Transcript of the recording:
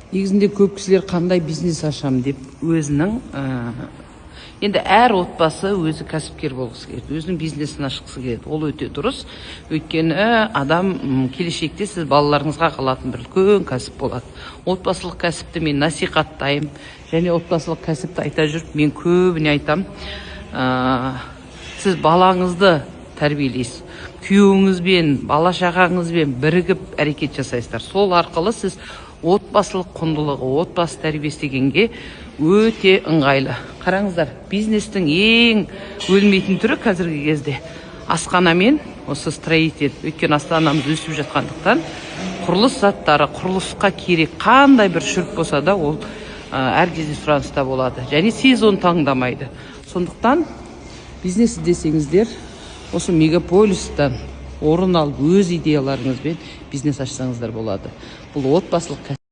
Негізінде көп кісілер қандай бизнес ашам деп өзінің енді әр отбасы өзі кәсіпкер болғысы келеді, өзінің бизнесін ашқысы келеді. Ол өте дұрыс. Өйткені адам келешекте сіз балаларыңызға қалатын бір үлкен кәсіп болады. Отбасылық кәсіпті мен насихаттаймын, және отбасылық кәсіпті айта жүріп мен көбіне айтам, сіз балаңызды тәрбиелейсіз, күйеуіңізбен, бала шағаңызбен бірігіп әрекет жасайсыздар. Сол арқылы сіз отбасылық құндылығы, отбасы тәрбиесі дегенге өте ыңғайлы. Қараңыздар, бизнестің ең өлмейтін түрі қазіргі кезде асханамен осы строитель. Өйткені астанамыз өсіп жатқандықтан құрылыс заттары, құрылысқа керек қандай бір шүріп болса да ол әр кезде сұраныста болады. Және сезон таңдамайды. Сондықтан бизнес іздесеңіздер, осы мегаполистен орын алып өз идеяларыңызбен бизнес ашсаңыздар болады. Бұл отбасылық